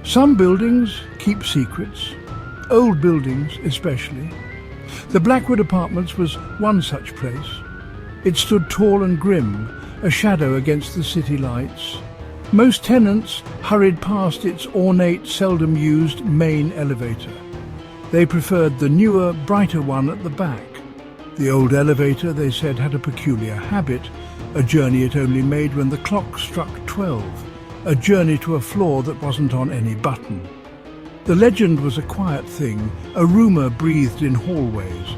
Some buildings keep secrets, old buildings especially. The Blackwood Apartments was one such place. It stood tall and grim, a shadow against the city lights. Most tenants hurried past its ornate, seldom-used main elevator. They preferred the newer, brighter one at the back. The old elevator, they said, had a peculiar habit, a journey it only made when the clock struck 12, a journey to a floor that wasn't on any button. The legend was a quiet thing, a rumour breathed in hallways.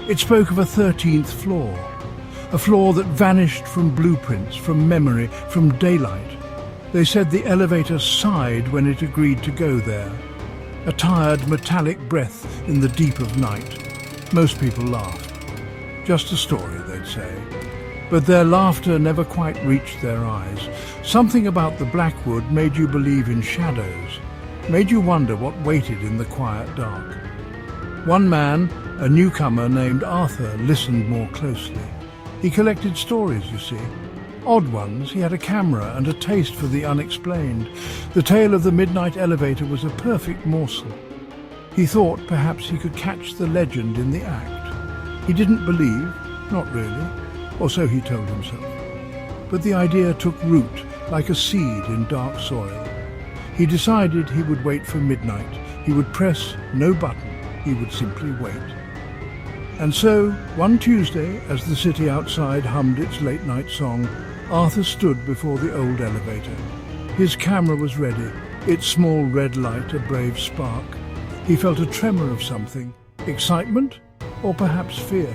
It spoke of a 13th floor, a floor that vanished from blueprints, from memory, from daylight. They said the elevator sighed when it agreed to go there, a tired metallic breath in the deep of night. Most people laughed. Just a story, they'd say. But their laughter never quite reached their eyes. Something about the Blackwood made you believe in shadows, made you wonder what waited in the quiet dark. One man, a newcomer named Arthur, listened more closely. He collected stories, you see. Odd ones. He had a camera and a taste for the unexplained. The tale of the midnight elevator was a perfect morsel. He thought perhaps he could catch the legend in the act. He didn't believe, not really, or so he told himself. But the idea took root like a seed in dark soil. He decided he would wait for midnight. He would press no button. He would simply wait. And so, one Tuesday, as the city outside hummed its late-night song, Arthur stood before the old elevator. His camera was ready, its small red light a brave spark. He felt a tremor of something, excitement or perhaps fear.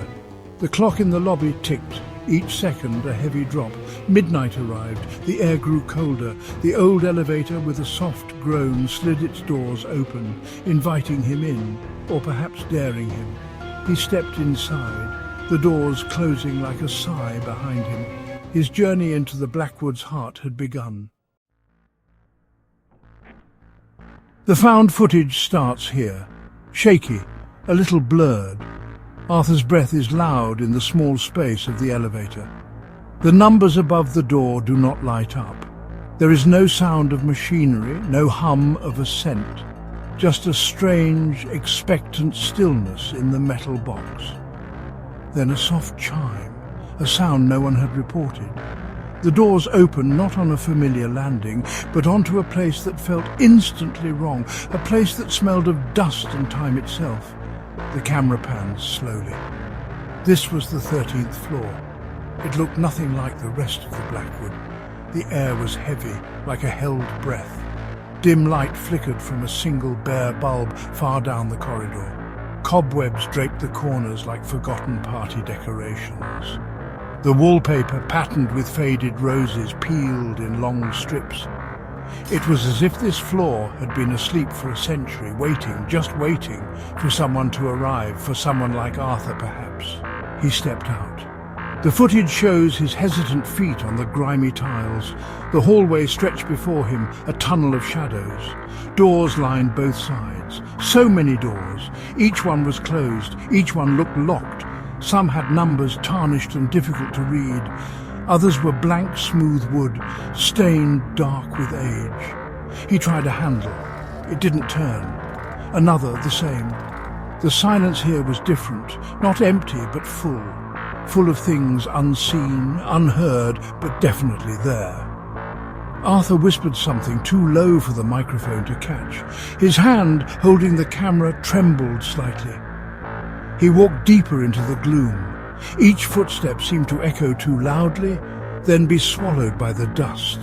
The clock in the lobby ticked, each second a heavy drop. Midnight arrived, the air grew colder. The old elevator, with a soft groan, slid its doors open, inviting him in, or perhaps daring him. He stepped inside, the doors closing like a sigh behind him. His journey into the Blackwood's heart had begun. The found footage starts here, shaky, a little blurred. Arthur's breath is loud in the small space of the elevator. The numbers above the door do not light up. There is no sound of machinery, no hum of ascent, just a strange, expectant stillness in the metal box. Then a soft chime, a sound no one had reported. The doors open not on a familiar landing, but onto a place that felt instantly wrong, a place that smelled of dust and time itself. The camera pans slowly. This was the 13th floor. It looked nothing like the rest of the Blackwood. The air was heavy, like a held breath. Dim light flickered from a single bare bulb far down the corridor. Cobwebs draped the corners like forgotten party decorations. The wallpaper, patterned with faded roses, peeled in long strips. It was as if this floor had been asleep for a century, waiting, just waiting, for someone to arrive, for someone like Arthur perhaps. He stepped out. The footage shows his hesitant feet on the grimy tiles. The hallway stretched before him, a tunnel of shadows. Doors lined both sides. So many doors. Each one was closed. Each one looked locked. Some had numbers tarnished and difficult to read. Others were blank, smooth wood, stained dark with age. He tried a handle. It didn't turn. Another, the same. The silence here was different, not empty, but full. Full of things unseen, unheard, but definitely there. Arthur whispered something too low for the microphone to catch. His hand, holding the camera, trembled slightly. He walked deeper into the gloom. Each footstep seemed to echo too loudly, then be swallowed by the dust.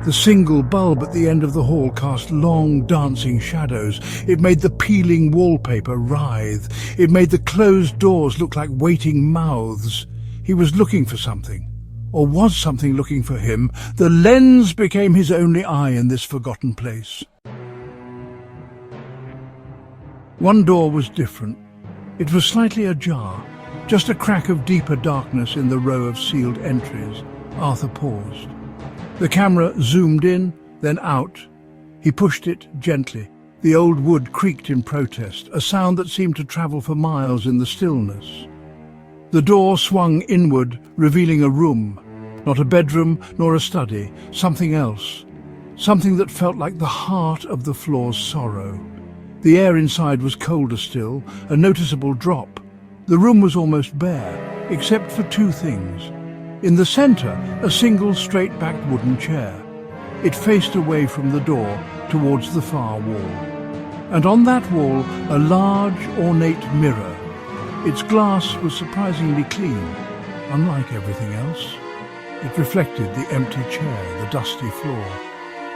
The single bulb at the end of the hall cast long, dancing shadows. It made the peeling wallpaper writhe. It made the closed doors look like waiting mouths. He was looking for something. Or was something looking for him? The lens became his only eye in this forgotten place. One door was different. It was slightly ajar. Just a crack of deeper darkness in the row of sealed entries. Arthur paused. The camera zoomed in, then out. He pushed it gently. The old wood creaked in protest, a sound that seemed to travel for miles in the stillness. The door swung inward, revealing a room. Not a bedroom, nor a study, something else. something that felt like the heart of the floor's sorrow. The air inside was colder still, a noticeable drop. The room was almost bare, except for two things. In the centre, a single straight-backed wooden chair. It faced away from the door towards the far wall. And on that wall, a large, ornate mirror. Its glass was surprisingly clean, unlike everything else. It reflected the empty chair, the dusty floor.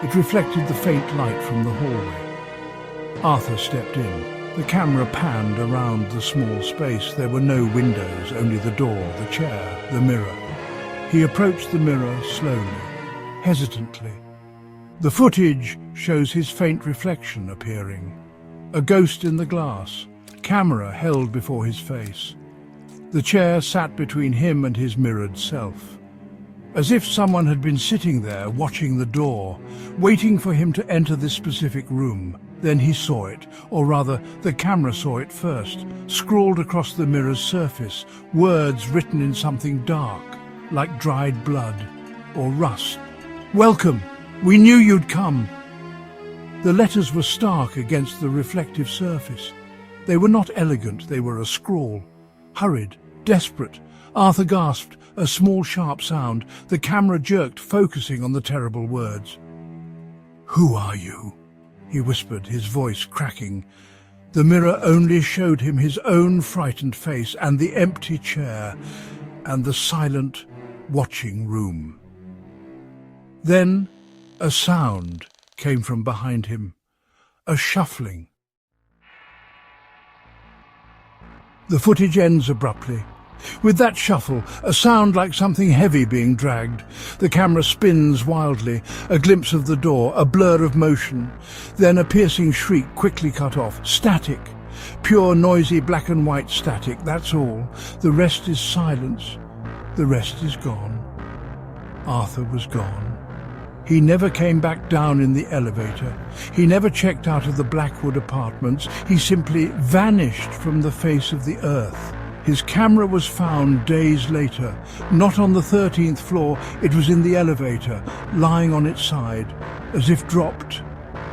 It reflected the faint light from the hallway. Arthur stepped in. The camera panned around the small space. There were no windows, only the door, the chair, the mirror. He approached the mirror slowly, hesitantly. The footage shows his faint reflection appearing. A ghost in the glass, camera held before his face. The chair sat between him and his mirrored self. As if someone had been sitting there watching the door, waiting for him to enter this specific room. Then he saw it, or rather, the camera saw it first, scrawled across the mirror's surface, words written in something dark, like dried blood or rust. "Welcome! We knew you'd come!" The letters were stark against the reflective surface. They were not elegant, they were a scrawl. Hurried, desperate. Arthur gasped, a small sharp sound. The camera jerked, focusing on the terrible words. "Who are you?" he whispered, his voice cracking. The mirror only showed him his own frightened face and the empty chair and the silent, watching room. Then a sound came from behind him, a shuffling. The footage ends abruptly. With that shuffle, a sound like something heavy being dragged. The camera spins wildly, a glimpse of the door, a blur of motion. Then a piercing shriek quickly cut off. Static. Pure, noisy, black and white static, that's all. The rest is silence. The rest is gone. Arthur was gone. He never came back down in the elevator. He never checked out of the Blackwood apartments. He simply vanished from the face of the earth. His camera was found days later, not on the 13th floor. It was in the elevator, lying on its side, as if dropped.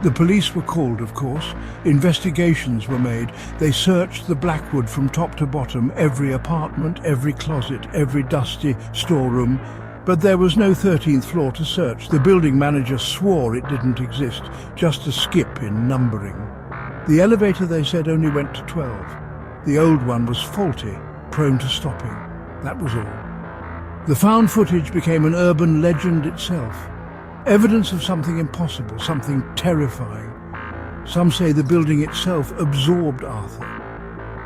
The police were called, of course. Investigations were made. They searched the Blackwood from top to bottom, every apartment, every closet, every dusty storeroom. But there was no 13th floor to search. The building manager swore it didn't exist, just a skip in numbering. The elevator, they said, only went to 12. The old one was faulty, prone to stopping. That was all. The found footage became an urban legend itself. Evidence of something impossible, something terrifying. Some say the building itself absorbed Arthur.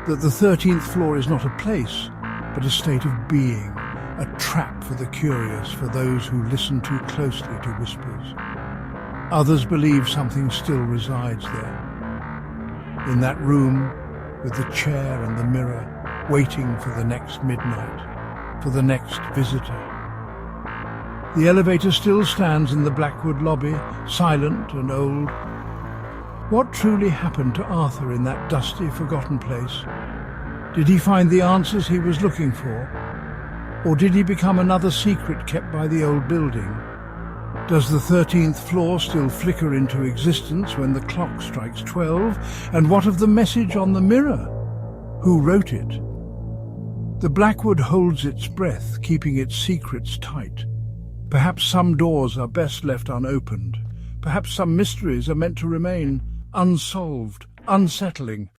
That the 13th floor is not a place, but a state of being. A trap for the curious, for those who listen too closely to whispers. Others believe something still resides there. In that room, with the chair and the mirror, waiting for the next midnight, for the next visitor. The elevator still stands in the Blackwood lobby, silent and old. What truly happened to Arthur in that dusty, forgotten place? Did he find the answers he was looking for? Or did he become another secret kept by the old building? Does the 13th floor still flicker into existence when the clock strikes 12? And what of the message on the mirror? Who wrote it? The Blackwood holds its breath, keeping its secrets tight. Perhaps some doors are best left unopened. Perhaps some mysteries are meant to remain unsolved, unsettling.